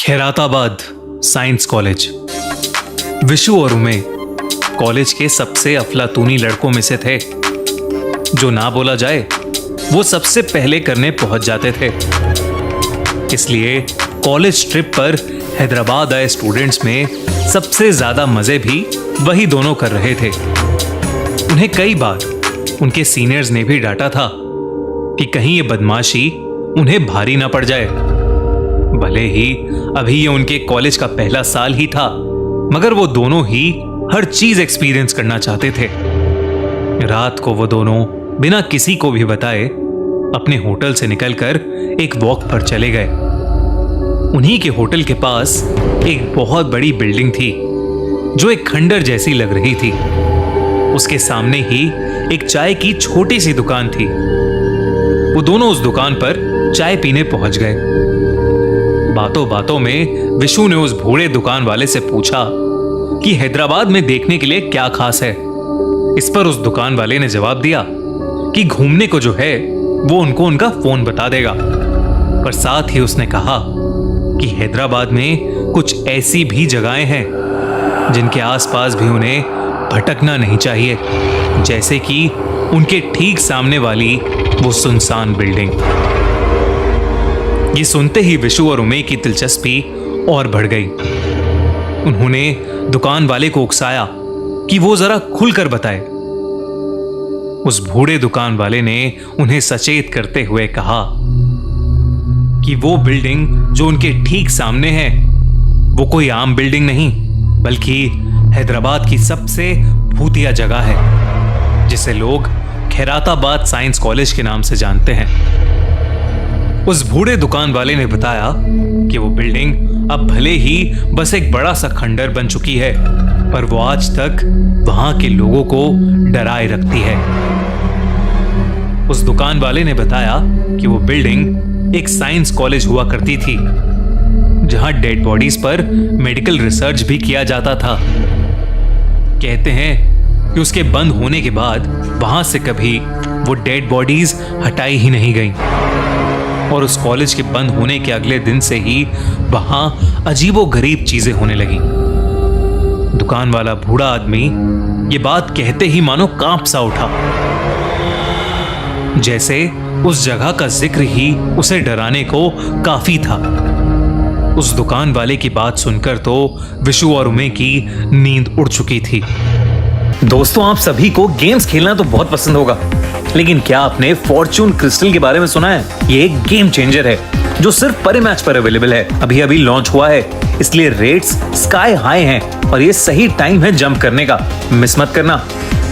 Khairatabad science college. Vishu और उमे college के सबसे अफलातूनी लड़कों में से थे। जो ना बोला जाए वो सबसे पहले करने पहुंच जाते थे। इसलिए कॉलेज ट्रिप पर हैदराबाद आए स्टूडेंट्स में सबसे ज्यादा मजे भी वही दोनों कर रहे थे। उन्हें कई बार उनके सीनियर्स ने भी डांटा था कि कहीं ये बदमाशी उन्हें भारी ना पड़ जाए। भले ही अभी ये उनके कॉलेज का पहला साल ही था, मगर वो दोनों ही हर चीज एक्सपीरियंस करना चाहते थे। रात को वो दोनों बिना किसी को भी बताए अपने होटल से निकलकर एक वॉक पर चले गए। उन्हीं के होटल के पास एक बहुत बड़ी बिल्डिंग थी जो एक खंडर जैसी लग रही थी। उसके सामने ही एक चाय की छोटी सी दुकान थी। वो दोनों उस दुकान पर चाय पीने पहुंच गए। बातों बातों में विशु ने उस बूढ़े दुकान वाले से पूछा कि हैदराबाद में देखने के लिए क्या खास है। इस पर उस दुकान वाले ने जवाब दिया कि घूमने को जो है वो उनको उनका फोन बता देगा। पर साथ ही उसने कहा कि हैदराबाद में कुछ ऐसी भी जगहें हैं जिनके आसपास भी उन्हें भटकना नहीं चाहिए, जैसे कि उनके ठीक सामने वाली वो सुनसान बिल्डिंग। ये सुनते ही विशु और उमे की दिलचस्पी और बढ़ गई। उन्होंने दुकान वाले को उकसाया कि वो जरा खुलकर बताए। उस बूढ़े दुकान वाले ने उन्हें सचेत करते हुए कहा कि वो बिल्डिंग जो उनके ठीक सामने है वो कोई आम बिल्डिंग नहीं, बल्कि हैदराबाद की सबसे भूतिया जगह है, जिसे लोग खैराताबाद साइंस कॉलेज के नाम से जानते हैं। उस बूढ़े दुकान वाले ने बताया कि वो बिल्डिंग अब भले ही बस एक बड़ा सा खंडर बन चुकी है, पर वो आज तक वहां के लोगों को डराए रखती है। उस दुकान वाले ने बताया कि वो बिल्डिंग एक साइंस कॉलेज हुआ करती थी, जहां डेड बॉडीज पर मेडिकल रिसर्च भी किया जाता था। कहते हैं कि उसके बंद होने के बाद वहां से कभी वो डेड बॉडीज हटाई ही नहीं गई, और उस कॉलेज के बंद होने के अगले दिन से ही वहां अजीबोगरीब चीजें होने लगी। दुकान वाला बूढ़ा आदमी ये बात कहते ही मानो कांप सा उठा, जैसे उस जगह का जिक्र ही उसे डराने को काफी था। उस दुकान वाले की बात सुनकर तो विशु और उमे की नींद उड़ चुकी थी। दोस्तों, आप सभी को गेम्स खेलना तो बहुत पसंद होगा, लेकिन क्या आपने फॉर्च्यून क्रिस्टल के बारे में सुना है? ये एक गेम चेंजर है जो सिर्फ परे मैच पर अवेलेबल है। अभी अभी लॉन्च हुआ है, इसलिए रेट्स स्काई हाई हैं और ये सही टाइम है जंप करने का। मिस मत करना।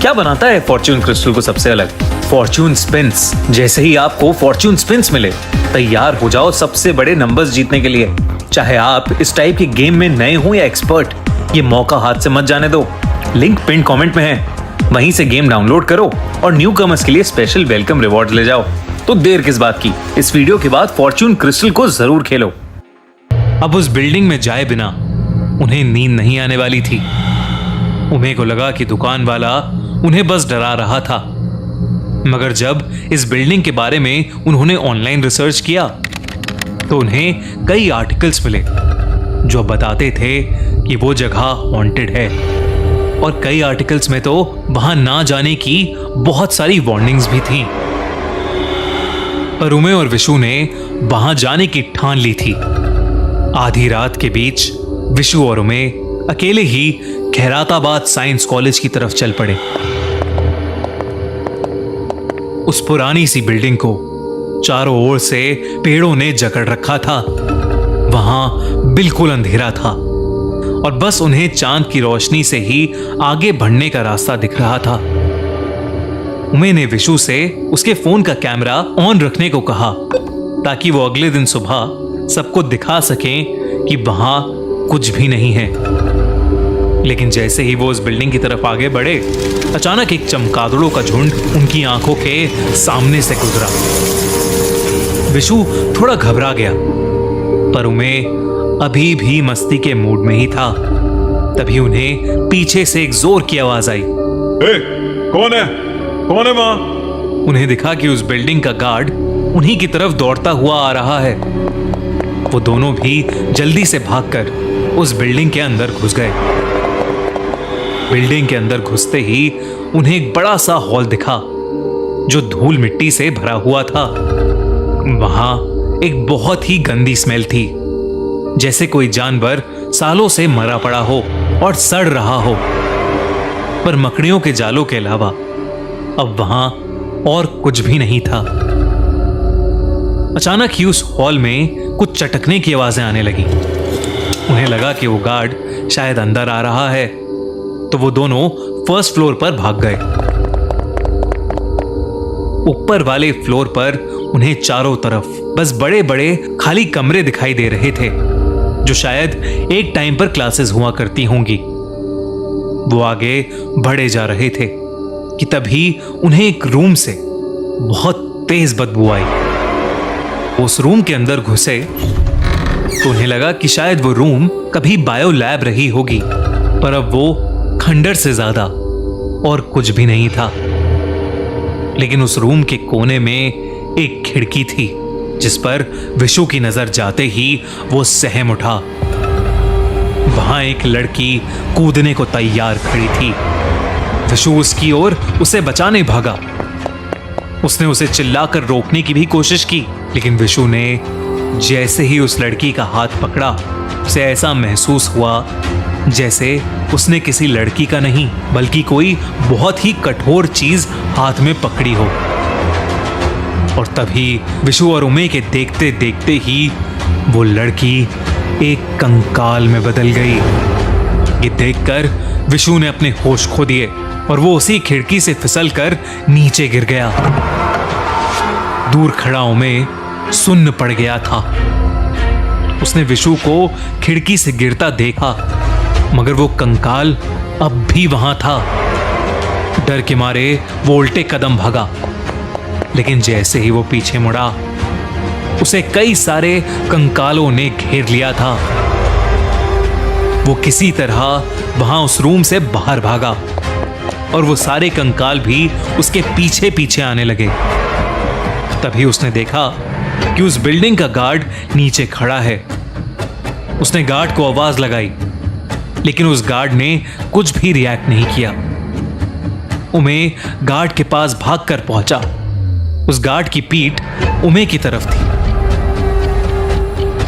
क्या बनाता है फॉर्च्यून क्रिस्टल को सबसे अलग? Fortune spins. जैसे ही आपको फॉर्च्यून स्पिन्स मिले, तैयार हो जाओ सबसे बड़े नंबर्स जीतने के लिए। चाहे आप इस टाइप के गेम में नए हो या एक्सपर्ट, ये मौका हाथ से मत जाने दो। लिंक पिन कमेंट में है, वहीं से गेम डाउनलोड करो और न्यू कमर्स के लिए स्पेशल वेलकम रिवॉर्ड ले जाओ। तो देर किस बात की, इस वीडियो के बाद फॉर्च्यून क्रिस्टल को जरूर खेलो। अब उस बिल्डिंग में जाए बिना उन्हें नींद नहीं आने वाली थी। उमे को लगा कि दुकान वाला उन्हें बस डरा रहा था, मगर जब इस बिल्डिंग के बारे में उन्होंने ऑनलाइन रिसर्च किया तो उन्हें कई आर्टिकल्स मिले जो बताते थे कि वो जगह हॉन्टेड है, और कई आर्टिकल्स में तो वहां ना जाने की बहुत सारी वार्निंग्स भी थीं। पर उमे और विशु ने वहां जाने की ठान ली थी। आधी रात के बीच विशु और उमे अकेले ही खैराताबाद साइंस कॉलेज की तरफ चल पड़े। उस पुरानी सी बिल्डिंग को चारों ओर से पेड़ों ने जकड़ रखा था। वहां बिल्कुल अंधेरा था और बस उन्हें चांद की रोशनी से ही आगे बढ़ने का रास्ता दिख रहा था। उमे ने विशु से उसके फोन का कैमरा ऑन रखने को कहा, ताकि वो अगले दिन सुबह सबको दिखा सकें कि वहां कुछ भी नहीं है। लेकिन जैसे ही वो उस बिल्डिंग की तरफ आगे बढ़े, अचानक एक चमगादड़ों का झुंड उनकी आंखों के सामने से गुजरा। विशु थोड़ा घबरा गया, पर उमे अभी भी मस्ती के मूड में ही था। तभी उन्हें पीछे से एक जोर की आवाज आई। कौन है? कौन है मां? उन्हें दिखा कि उस बिल्डिंग का गार्ड उन्हीं की तरफ दौड़ता हुआ आ रहा है। वो दोनों भी जल्दी से भागकर उस बिल्डिंग के अंदर घुस गए। बिल्डिंग के अंदर घुसते ही उन्हें एक बड़ा सा हॉल दिखा जो धूल मिट्टी से भरा हुआ था। वहां एक बहुत ही गंदी स्मेल थी, जैसे कोई जानवर सालों से मरा पड़ा हो और सड़ रहा हो। पर मकड़ियों के जालों के अलावा अब वहां और कुछ भी नहीं था। अचानक ही उस हॉल में कुछ चटकने की आवाजें आने लगी। उन्हें लगा कि वो गार्ड शायद अंदर आ रहा है, तो वो दोनों फर्स्ट फ्लोर पर भाग गए। ऊपर वाले फ्लोर पर उन्हें चारों तरफ बस बड़े बड़े खाली कमरे दिखाई दे रहे थे, जो शायद एक टाइम पर क्लासेस हुआ करती होंगी। वो आगे बढ़े जा रहे थे कि तभी उन्हें एक रूम से बहुत तेज बदबू आई। उस रूम के अंदर घुसे तो उन्हें लगा कि शायद वो रूम कभी बायो लैब रही होगी, पर अब वो खंडर से ज्यादा और कुछ भी नहीं था। लेकिन उस रूम के कोने में एक खिड़की थी, जिस पर विशु की नजर जाते ही वो सहम उठा। वहां एक लड़की कूदने को तैयार खड़ी थी। विशु उसकी ओर उसे बचाने भागा। उसने उसे चिल्लाकर रोकने की भी कोशिश की, लेकिन विशु ने जैसे ही उस लड़की का हाथ पकड़ा, उसे ऐसा महसूस हुआ जैसे उसने किसी लड़की का नहीं बल्कि कोई बहुत ही कठोर चीज हाथ में पकड़ी हो। और तभी विशु और उमे के देखते देखते ही वो लड़की एक कंकाल में बदल गई। ये देखकर विशु ने अपने होश खो दिए और वो उसी खिड़की से फिसलकर नीचे गिर गया। दूर खड़ा उमे सुन्न पड़ गया था। उसने विशु को खिड़की से गिरता देखा, मगर वो कंकाल अब भी वहां था। डर के मारे वो उल्टे कदम भागा, लेकिन जैसे ही वो पीछे मुड़ा, उसे कई सारे कंकालों ने घेर लिया था। वो किसी तरह वहां उस रूम से बाहर भागा और वो सारे कंकाल भी उसके पीछे पीछे आने लगे। तभी उसने देखा कि उस बिल्डिंग का गार्ड नीचे खड़ा है। उसने गार्ड को आवाज लगाई, लेकिन उस गार्ड ने कुछ भी रिएक्ट नहीं किया। उमे गार्ड के पास भागकर पहुंचा। उस गार्ड की पीठ उमे की तरफ थी।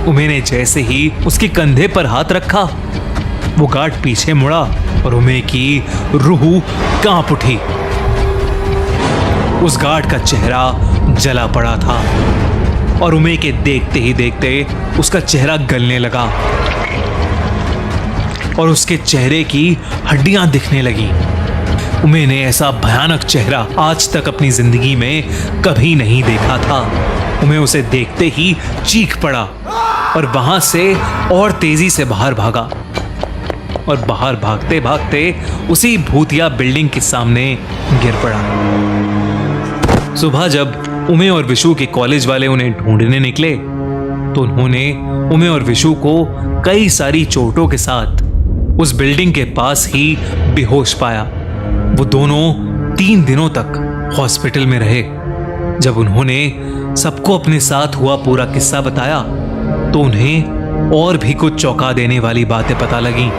उमे ने जैसे ही उसके कंधे पर हाथ रखा, वो गार्ड पीछे मुड़ा और उमे की रूह कांप उठी। उस गार्ड का चेहरा जला पड़ा था और उमे के देखते ही देखते उसका चेहरा गलने लगा और उसके चेहरे की हड्डियां दिखने लगी। उमे ने ऐसा भयानक चेहरा आज तक अपनी जिंदगी में कभी नहीं देखा था। उमे उसे देखते ही चीख पड़ा और वहां से और तेजी से बाहर भागा और बाहर भागते भागते उसी भूतिया बिल्डिंग के सामने गिर पड़ा। सुबह जब उमे और विशु के कॉलेज वाले उन्हें ढूंढने निकले, तो उन्होंने उमे और विशु को कई सारी चोटों के साथ उस बिल्डिंग के पास ही बेहोश पाया। वो दोनों 3 दिनों तक हॉस्पिटल में रहे। जब उन्होंने सबको अपने साथ हुआ पूरा किस्सा बताया, तो उन्हें और भी कुछ चौंका देने वाली बातें पता लगी।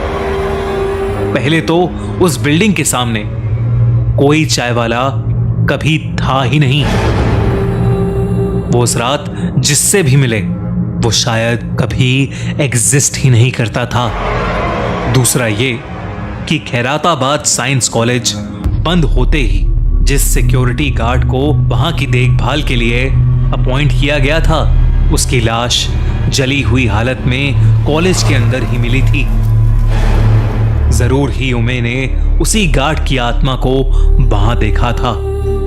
पहले तो उस बिल्डिंग के सामने कोई चाय वाला कभी था ही नहीं। वो उस रात जिससे भी मिले, वो शायद कभी एग्जिस्ट ही नहीं करता था। दूसरा ये कि खैराताबाद साइंस कॉलेज बंद होते ही जिस सिक्योरिटी गार्ड को वहां की देखभाल के लिए अपॉइंट किया गया था, उसकी लाश जली हुई हालत में कॉलेज के अंदर ही मिली थी। जरूर ही उमे ने उसी गार्ड की आत्मा को वहां देखा था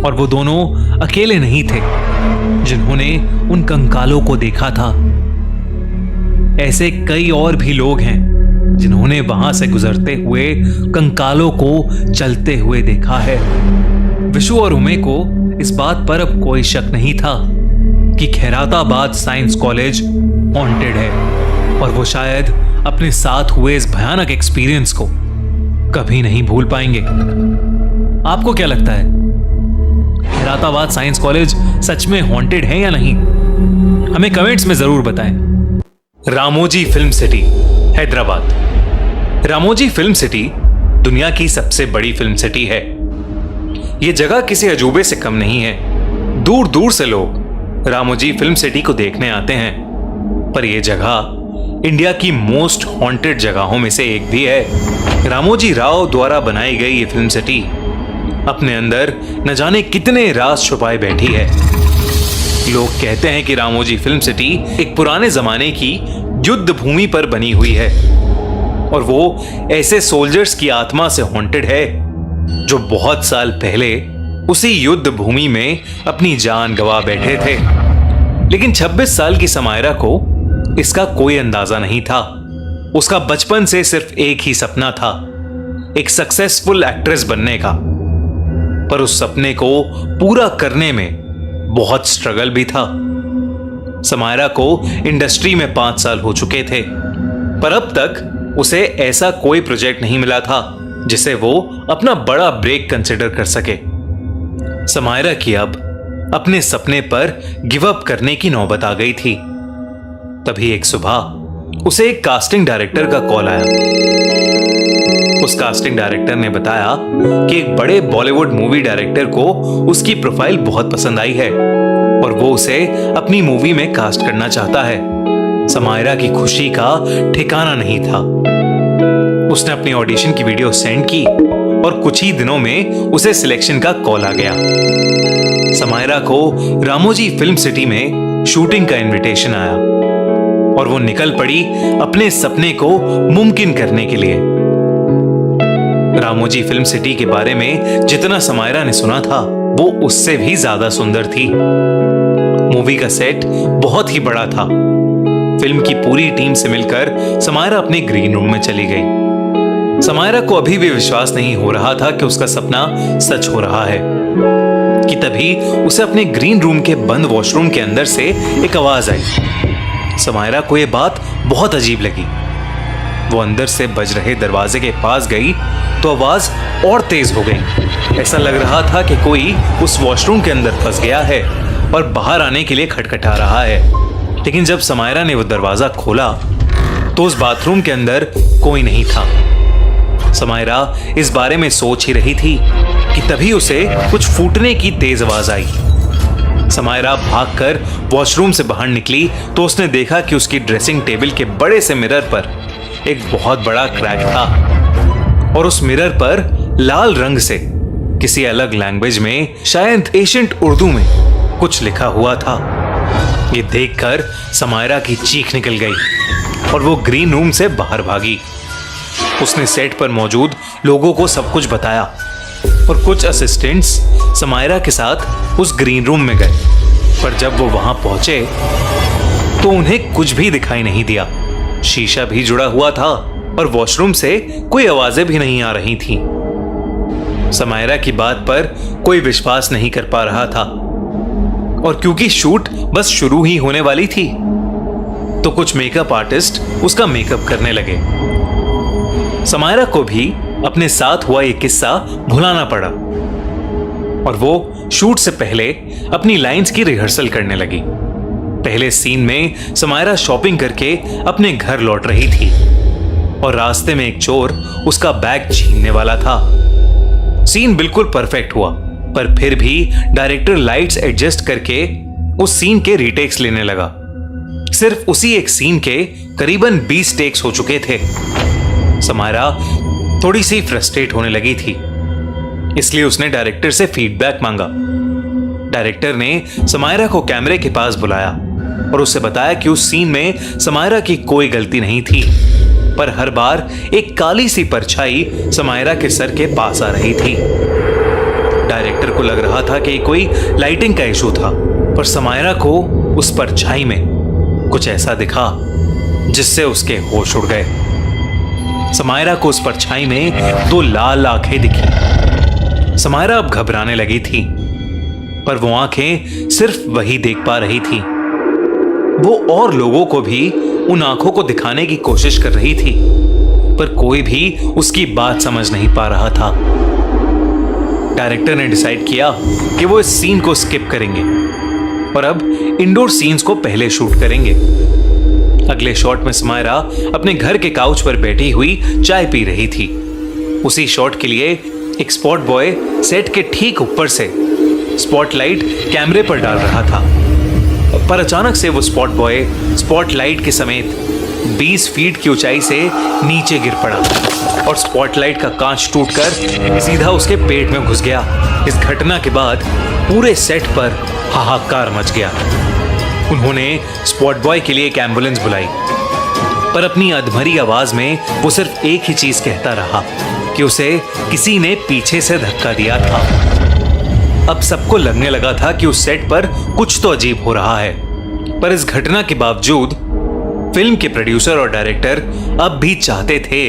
और वो दोनों अकेले नहीं थे जिन्होंने उन कंकालों को देखा था। ऐसे कई और भी लोग हैं जिन्होंने वहां से गुजरते हुए कंकालों को चलते हुए देखा है। विशु और उमे को इस बात पर अब कोई शक नहीं था कि खैराताबाद साइंस कॉलेज हॉन्टेड है और वो शायद अपने साथ हुए इस भयानक एक्सपीरियंस को कभी नहीं भूल पाएंगे। आपको क्या लगता है, खैराताबाद साइंस कॉलेज सच में हॉन्टेड है या नहीं? हमें कमेंट्स में जरूर बताएं। Ramoji film city, Hyderabad. Ramoji film city दुनिया की सबसे बड़ी फिल्म सिटी है। यह जगह किसी अजूबे से कम नहीं है। दूर दूर से लोग रामोजी फिल्म सिटी को देखने आते हैं, पर यह जगह इंडिया की मोस्ट हॉन्टेड जगहों में से एक भी है। रामोजी राव द्वारा बनाई गई ये फिल्म सिटी अपने अंदर न जाने कितने राज छुपाए बैठी है। लोग कहते हैं कि रामोजी फिल्म सिटी एक पुराने जमाने की युद्ध भूमि पर बनी हुई है और वो ऐसे सोल्जर्स की आत्मा से हॉन्टेड है जो बहुत साल पहले उसी युद्ध भूमि में अपनी जान गंवा बैठे थे। लेकिन 26 साल की समायरा को इसका कोई अंदाजा नहीं था। उसका बचपन से सिर्फ एक ही सपना था, एक सक्सेसफुल एक्ट्रेस बनने का। पर उस सपने को पूरा करने में बहुत स्ट्रगल भी था। समायरा को इंडस्ट्री में 5 साल हो चुके थे, पर अब तक उसे ऐसा कोई प्रोजेक्ट नहीं मिला था जिसे वो अपना बड़ा ब्रेक कंसिडर कर सके। समायरा की अब अपने सपने पर गिव अप करने की नौबत आ गई थी। तभी एक सुबह उसे एक कास्टिंग डायरेक्टर का कॉल आया। उस कास्टिंग डायरेक्टर ने बताया कि एक बड़े बॉलीवुड मूवी डायरेक्टर को उसकी प्रोफाइल बहुत पसंद आई है और वो उसे अपनी मूवी में कास्ट करना चाहता है। समायरा की खुशी का ठिकाना नहीं था। उसने अपनी ऑडिशन की वीडियो सेंड की और कुछ ही दिनों में उसे सिलेक्शन का कॉल आ गया। समायरा को रामोजी फिल्म सिटी में शूटिंग का इनविटेशन आया और वो निकल पड़ी अपने सपने को मुमकिन करने के लिए। रामोजी फिल्म सिटी के बारे में जितना समायरा ने सुना था वो उससे भी ज्यादा सुंदर थी। मूवी का सेट बहुत ही बड़ा था। फिल्म की पूरी टीम से मिलकर समायरा अपने ग्रीन रूम में चली गई। समायरा को अभी भी विश्वास नहीं हो रहा था कि उसका सपना सच हो रहा है कि तभी उसे अपने ग्रीन रूम के बंद वॉशरूम के अंदर से एक आवाज आई। समायरा को यह बात बहुत अजीब लगी। वो अंदर से बज रहे दरवाजे के पास गई तो आवाज और तेज हो गई। ऐसा लग रहा था कि कोई उस वॉशरूम के अंदर फंस गया है और बाहर आने के लिए खटखटा रहा है। लेकिन जब समायरा ने वो दरवाजा खोला तो उस बाथरूम के अंदर कोई नहीं था। समायरा इस बारे में सोच ही रही थी कि तभी उसे कुछ फूटने की तेज आवाज आई। समायरा भागकर वॉशरूम से बाहर निकली तो उसने देखा कि उसकी ड्रेसिंग टेबल के बड़े से मिरर पर एक बहुत बड़ा क्रैक था और उस मिरर पर लाल रंग से किसी अलग लैंग्वेज में, शायद एशियंट उर्दू में कुछ लिखा हुआ था। ये देखकर समायरा की चीख निकल गई और वो ग्रीन रूम से बाहर भागी। उसने सेट पर मौजूद लोगों को सब कुछ बताया और कुछ असिस्टेंट्स समायरा के साथ उस ग्रीन रूम में गए। पर जब वो वहां पहुंचे तो उन्हें कुछ भी दिखाई नहीं दिया। शीशा भी जुड़ा हुआ था और वॉशरूम से कोई आवाजें भी नहीं आ रही थी। समायरा की बात पर कोई विश्वास नहीं कर पा रहा था और क्योंकि शूट बस शुरू ही होने वाली थी तो कुछ मेकअप आर्टिस्ट उसका मेकअप करने लगे। समायरा को भी अपने साथ हुआ यह किस्सा भुलाना पड़ा और वो शूट से पहले अपनी लाइंस की रिहर्सल करने लगी। पहले सीन में समायरा शॉपिंग करके अपने घर लौट रही थी और रास्ते में एक चोर उसका बैग छीनने वाला था। सीन बिल्कुल परफेक्ट हुआ, पर फिर भी डायरेक्टर लाइट्स एडजस्ट करके उस सीन के रीटेक्स लेने लगा। सिर्फ उसी एक सीन के करीबन 20 टेक्स हो चुके थे। समायरा थोड़ी सी फ्रस्ट्रेट होने लगी थी, इसलिए उसने डायरेक्टर से फीडबैक मांगा। डायरेक्टर ने समायरा को कैमरे के पास बुलाया और उससे बताया कि उस सीन में समायरा की कोई गलती नहीं थी, पर हर बार एक काली सी परछाई समायरा के सर के पास आ रही थी। डायरेक्टर को लग रहा था कि कोई लाइटिंग का इशू था, पर समायरा को उस परछाई में कुछ ऐसा दिखा जिससे उसके होश उड़ गए। समायरा को उस परछाई में 2 लाल आंखें दिखी। समायरा अब घबराने लगी थी, पर वो आंखें सिर्फ वही देख पा रही थी। वो और लोगों को भी उन आंखों को दिखाने की कोशिश कर रही थी, पर कोई भी उसकी बात समझ नहीं पा रहा था। डायरेक्टर ने डिसाइड किया कि वो इस सीन को स्किप करेंगे और अब इंडोर सीन्स को पहले शूट करेंगे। अगले शॉट में समायरा अपने घर के काउच पर बैठी हुई चाय पी रही थी। उसी शॉट के लिए एक स्पॉट बॉय सेट के ठीक ऊपर से स्पॉटलाइट कैमरे पर डाल रहा था, पर अचानक से वो स्पॉट बॉय स्पॉटलाइट के समेत 20 फीट की ऊंचाई से नीचे गिर पड़ा और स्पॉटलाइट का कांच टूटकर सीधा उसके पेट में घुस गया। इस घटना के बाद पूरे सेट पर हाहाकार मच गया। उन्होंने स्पॉट बॉय के लिए एक एम्बुलेंस बुलाई, पर अपनी अधमरी आवाज में वो सिर्फ एक ही चीज कहता रहा कि उसे किसी ने पीछे से धक्का दिया था। अब सबको लगने लगा था कि उस सेट पर कुछ तो अजीब हो रहा है, पर इस घटना के बावजूद फिल्म के प्रोड्यूसर और डायरेक्टर अब भी चाहते थे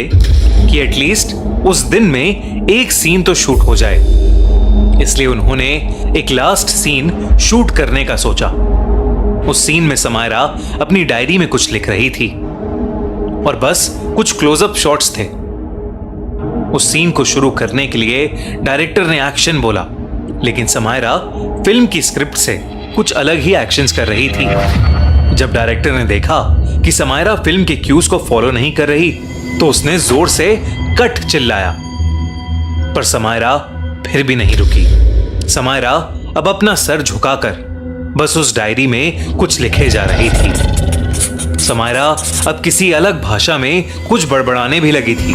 कि एटलीस्ट उस दिन में एक सीन तो शूट हो जाए। इसलिए उन्होंने एक लास्ट सीन शूट करने का सोचा। उस सीन में समायरा अपनी डायरी में कुछ लिख रही थी और बस कुछ क्लोजअप शॉट्स थे। उस सीन को शुरू करने के लिए डायरेक्टर ने एक्शन बोला, लेकिन समायरा फिल्म की स्क्रिप्ट से कुछ अलग ही एक्शंस कर रही थी। जब डायरेक्टर ने देखा कि समायरा फिल्म के क्यूज को फॉलो नहीं कर रही, तो उसने जोर से कट चिल्लाया, पर समायरा फिर भी नहीं रुकी। समायरा अब अपना सर झुकाकर बस उस डायरी में कुछ लिखे जा रही थी। समायरा अब किसी अलग भाषा में कुछ बड़बड़ाने भी लगी थी।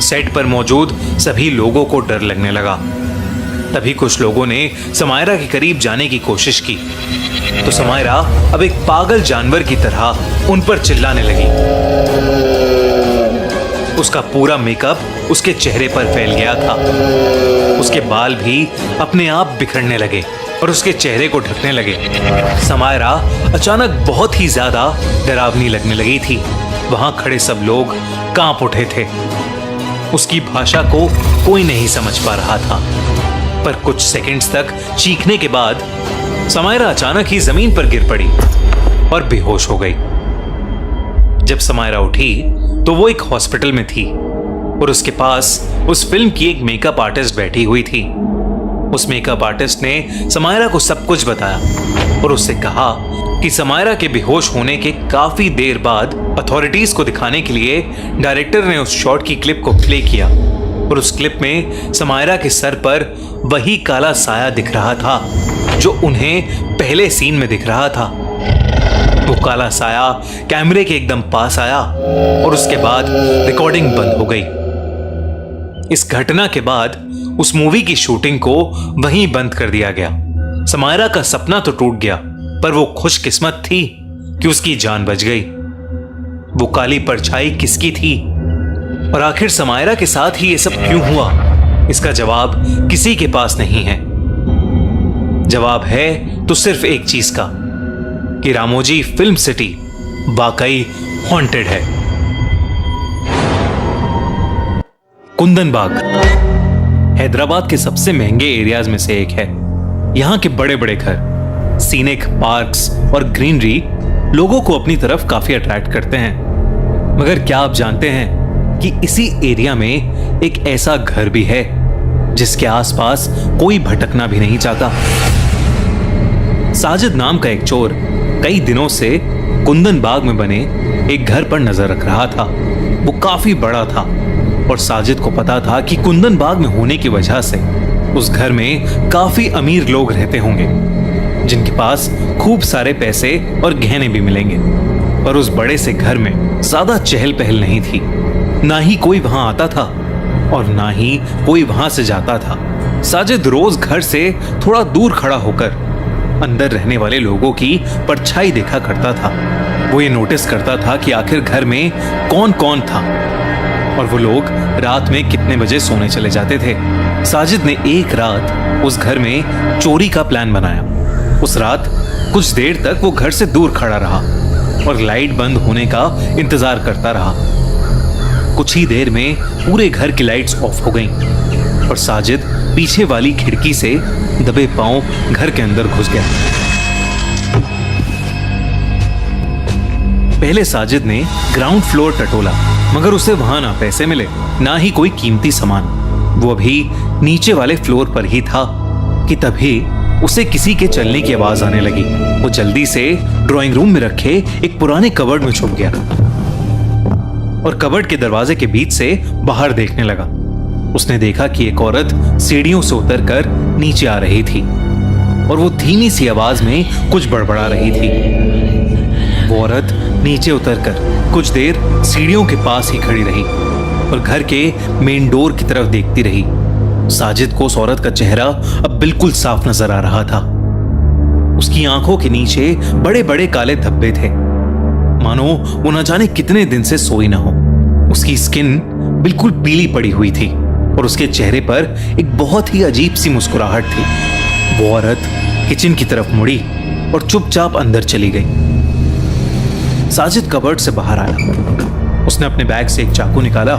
सेट पर मौजूद सभी लोगों को डर लगने लगा। तभी कुछ लोगों ने समायरा के करीब जाने की कोशिश की, तो समायरा अब एक पागल जानवर की तरह उन पर चिल्लाने लगी। उसका पूरा मेकअप उसके चेहरे पर फैल गया था। उसके बाल भी अपने आप बिखरने लगे और उसके चेहरे को ढकने लगे। समायरा अचानक बहुत ही ज्यादा डरावनी लगने लगी थी। वहां खड़े सब लोग कांप उठे थे। उसकी भाषा को कोई नहीं समझ पा रहा था, पर कुछ सेकंड्स तक चीखने के बाद समायरा अचानक ही जमीन पर गिर पड़ी और बेहोश हो गई। जब समायरा उठी तो वो एक हॉस्पिटल में थी और उसके पास उस फिल्म की एक मेकअप आर्टिस्ट बैठी हुई थी। उस मेकअप आर्टिस्ट ने समायरा को सब कुछ बताया और उससे कहा कि समायरा के बेहोश होने के काफी देर बाद अथॉरिटीज को दिखाने के लिए डायरेक्टर ने उस शॉट की क्लिप को प्ले किया और उस क्लिप में समायरा के सर पर वही काला साया दिख रहा था जो उन्हें पहले सीन में दिख रहा था। वो काला साया कैमरे के एकदम पास आया और उसके बाद रिकॉर्डिंग बंद हो गई। इस घटना के बाद उस मूवी की शूटिंग को वहीं बंद कर दिया गया। समायरा का सपना तो टूट गया, पर वो खुशकिस्मत थी कि उसकी जान बच गई। वो काली परछाई किसकी थी और आखिर समायरा के साथ ही ये सब क्यों हुआ, इसका जवाब किसी के पास नहीं है। जवाब है तो सिर्फ एक चीज का, कि रामोजी फिल्म सिटी वाकई हॉन्टेड है। कुंदन बाग हैदराबाद के सबसे महंगे एरियाज में से एक है। यहाँ के बड़े बड़े घर, सीनिक पार्क्स और ग्रीनरी लोगों को अपनी तरफ काफी अट्रैक्ट करते हैं। मगर क्या आप जानते हैं कि इसी एरिया में एक ऐसा घर भी है जिसके आसपास कोई भटकना भी नहीं चाहता। साजिद नाम का एक चोर कई दिनों से कुंदन बाग में बने एक घर पर नजर रख रहा था। वो काफी बड़ा था और साजिद को पता था कि कुंदन बाग में होने की वजह से उस घर में काफी अमीर लोग रहते होंगे जिनके पास खूब सारे पैसे और गहने भी मिलेंगे। पर उस बड़े से घर में ज्यादा चहल पहल नहीं थी। ना ही कोई वहां आता था और ना ही कोई वहां से जाता था। साजिद रोज घर से थोड़ा दूर खड़ा होकर अंदर रहने वाले लोगों की परछाई देखा करता था। वो ये नोटिस करता था कि आखिर घर में कौन कौन था और वो लोग रात में कितने बजे सोने चले जाते थे। साजिद ने एक रात उस घर में चोरी का प्लान बनाया। उस रात कुछ देर तक वो घर से दूर खड़ा रहा और लाइट बंद होने का इंतजार करता रहा। कुछ ही देर में पूरे घर की लाइट्स ऑफ हो गईं और साजिद पीछे वाली खिड़की से दबे पांव घर के अंदर घुस गया। पहले साजिद ने ग्राउंड फ्लोर टटोला, मगर उसे वहां ना पैसे मिले ना ही कोई कीमती सामान। वो अभी नीचे वाले फ्लोर पर ही था कि तभी उसे किसी के चलने की आवाज आने लगी। वो जल्दी से ड्राइंग रूम में रखे एक पुराने कबर्ड में छुप गया और कबर्ड के दरवाजे के बीच से बाहर देखने लगा। उसने देखा कि एक औरत सीढ़ियों से उतरकर नीचे आ रही थी और वो धीमी सी आवाज में कुछ बड़बड़ा रही थी। वो औरत नीचे उतरकर कुछ देर सीढ़ियों के पास ही खड़ी रही और घर के मेन डोर की तरफ देखती रही। साजिद को उस औरत का चेहरा अब बिल्कुल साफ नजर आ रहा था। उसकी आंखों के नीचे बड़े बड़े काले धब्बे थे, मानो वो न जाने कितने दिन से सोई ना हो। उसकी स्किन बिल्कुल पीली पड़ी हुई थी और उसके चेहरे पर एक बहुत ही अजीब सी मुस्कुराहट थी। वो औरत किचन की तरफ मुड़ी और चुपचाप अंदर चली गई। साजिद कबर्ड से बाहर आया। उसने अपने बैग से एक चाकू निकाला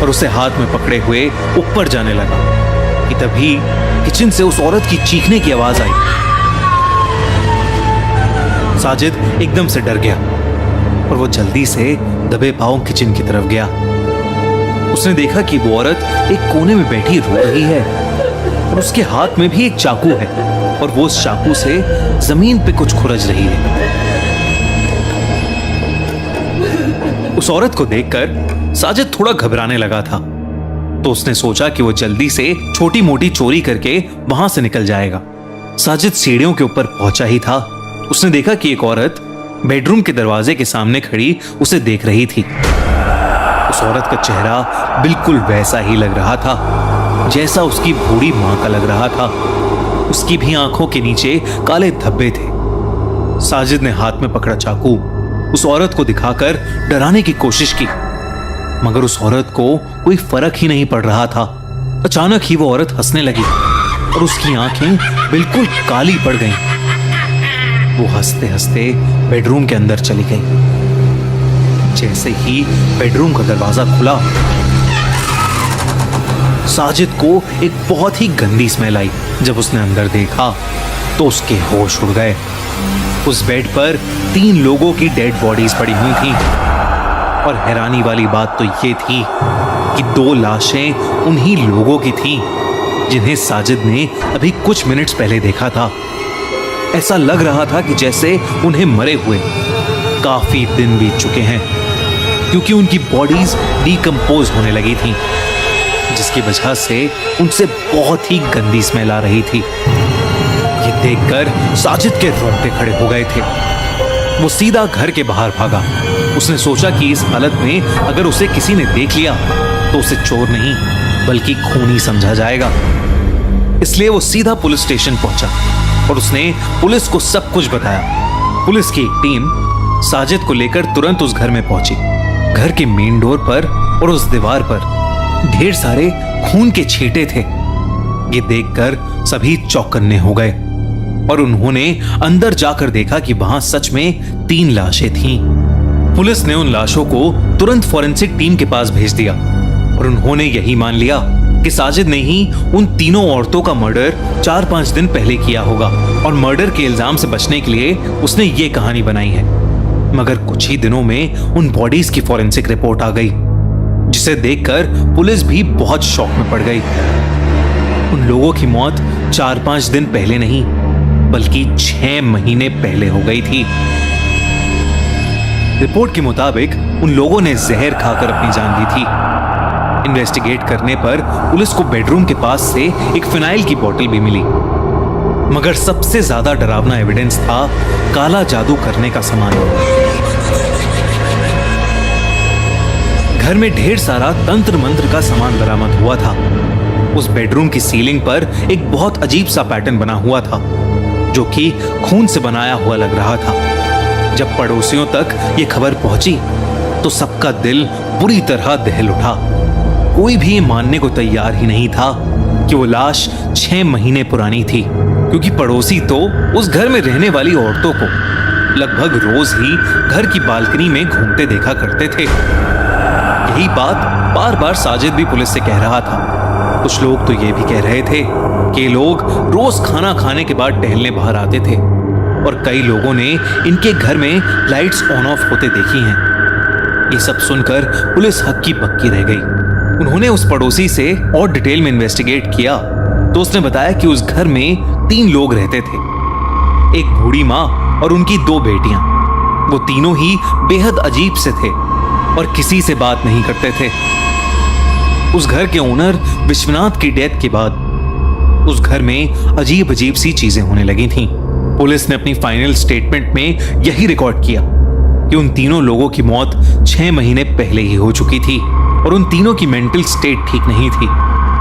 और उसे हाथ में पकड़े हुए ऊपर जाने लगा कि तभी किचन से उस औरत की चीखने की आवाज आई। साजिद एकदम से डर गया और वो जल्दी से दबे पांव किचन की तरफ गया। उसने देखा कि वो औरत एक कोने में बैठी रो रही है और उसके हाथ में भी एक चाकू है और वो उस चाकू से जमीन पे कुछ खुरच रही है। उस औरत को देखकर साजिद थोड़ा घबराने लगा था, तो उसने सोचा कि वो जल्दी से छोटी मोटी चोरी करके वहां से निकल जाएगा। साजिद सीढ़ियों के ऊपर पहुंचा ही था, उसने देखा कि एक औरत बेडरूम के दरवाजे के सामने खड़ी उसे देख रही थी। उस औरत का चेहरा बिल्कुल वैसा ही लग रहा था जैसा उसकी बूढ़ी मां का लग रहा था। उसकी भी आंखों के नीचे काले धब्बे थे। साजिद ने हाथ में पकड़ा चाकू उस औरत को दिखाकर डराने की कोशिश की, मगर उस औरत को कोई फर्क ही नहीं पड़ रहा था। अचानक ही वो औरत हंसने लगी और उसकी आंखें बिल्कुल काली पड़ गईं। वो हंसते हंसते बेडरूम के अंदर चली गई। जैसे ही बेडरूम का दरवाजा खुला, साजिद को एक बहुत ही गंदी स्मेल आई। जब उसने अंदर देखा तो उसके होश उड़ गए। उस बेड पर 3 लोगों की डेड बॉडीज पड़ी हुई थीं और हैरानी वाली बात तो ये थी कि 2 लाशें उन्हीं लोगों की थीं जिन्हें साजिद ने अभी कुछ मिनट्स पहले देखा था। ऐसा लग रहा था कि जैसे उन्हें मरे हुए काफी दिन बीत चुके हैं, क्योंकि उनकी बॉडीज डिकम्पोज होने लगी थीं, जिसकी वजह से उनसे बहुत ही गंदी स्मेल आ रही थी। ये देखकर साजिद के रोंगटे खड़े हो गए थे। वो सीधा घर के बाहर भागा। उसने सोचा कि इस हालत में अगर उसे किसी ने देख लिया तो उसे चोर नहीं बल्कि खूनी समझा जाएगा। इसलिए वो सीधा पुलिस स्टेशन पहुंचा और उसने पुलिस को सब कुछ बताया। पुलिस की एक टीम साजिद को लेकर तुरंत उस घर में पहुंची। घर के मेन डोर पर और उस दीवार पर ढेर सारे खून के छींटे थे। ये देखकर सभी चौकन्ने हो गए और उन्होंने अंदर जाकर देखा कि वहां सच में 3 लाशें थीं। पुलिस ने उन लाशों को तुरंत फॉरेंसिक टीम के पास भेज दिया और उन्होंने यही मान लिया कि साजिद ने ही उन तीनों औरतों का मर्डर 4-5 दिन पहले किया होगा और मर्डर के इल्जाम से बचने के लिए उसने ये कहानी बनाई है। मगर कुछ ही दिनों में उन बॉडीज की फॉरेंसिक रिपोर्ट आ गई, जिसे देखकर पुलिस भी बहुत शॉक में पड़ गई। उन लोगों की मौत 4-5 दिन पहले नहीं बल्कि 6 महीने पहले हो गई थी। रिपोर्ट के मुताबिक उन लोगों ने जहर खाकर अपनी जान ली थी। इन्वेस्टिगेट करने पर पुलिस को बेडरूम के पास से एक फिनाइल की बोतल भी मिली, मगर सबसे ज्यादा डरावना एविडेंस था काला जादू करने का सामान। घर में ढेर सारा तंत्र मंत्र का सामान बरामद हुआ था। उस बेडरूम की सीलिंग पर एक बहुत अजीब सा पैटर्न बना हुआ था, जो कि खून से बनाया हुआ लग रहा था। जब पड़ोसियों तक ये खबर पहुंची तो सबका दिल बुरी तरह दहल उठा। कोई भी मानने को तैयार ही नहीं था कि वो लाश 6 महीने पुरानी थी, क्योंकि पड़ोसी तो उस घर में रहने वाली औरतों को लगभग रोज ही घर की बालकनी में घूमते देखा करते थे। यही बात बार बार साजिद भी पुलिस से कह रहा था। कुछ लोग तो ये भी कह रहे थे कि लोग रोज खाना खाने के बाद टहलने बाहर आते थे और कई लोगों ने इनके घर में लाइट्स ऑन ऑफ होते देखी हैं। ये सब सुनकर पुलिस हक्की बक्की रह गई। उन्होंने उस पड़ोसी से और डिटेल में इन्वेस्टिगेट किया तो उसने बताया कि उस घर में 3 लोग रहते थे, एक बूढ़ी माँ और उनकी 2 बेटियां। वो तीनों ही बेहद अजीब से थे और किसी से बात नहीं करते थे। उस घर के ओनर विश्वनाथ की डेथ के बाद उस घर में अजीब अजीब सी चीजें होने लगी थीं। पुलिस ने अपनी फाइनल स्टेटमेंट में यही रिकॉर्ड किया कि उन तीनों लोगों की मौत 6 महीने पहले ही हो चुकी थी और उन तीनों की मेंटल स्टेट ठीक नहीं थी,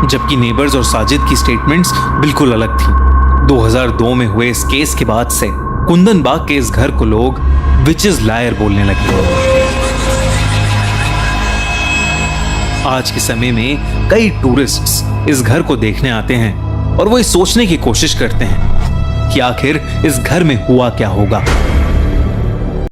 जबकि नेबर्स और साजिद की स्टेटमेंट्स बिल्कुल अलग थी। 2002 में हुए इस केस के बाद से कुंदन बाग के इस घर को लोग विचेस लायर बोलने लगे। आज के समय में कई टूरिस्ट्स इस घर को देखने आते हैं और वो ये सोचने की कोशिश करते हैं कि आखिर इस घर में हुआ क्या होगा।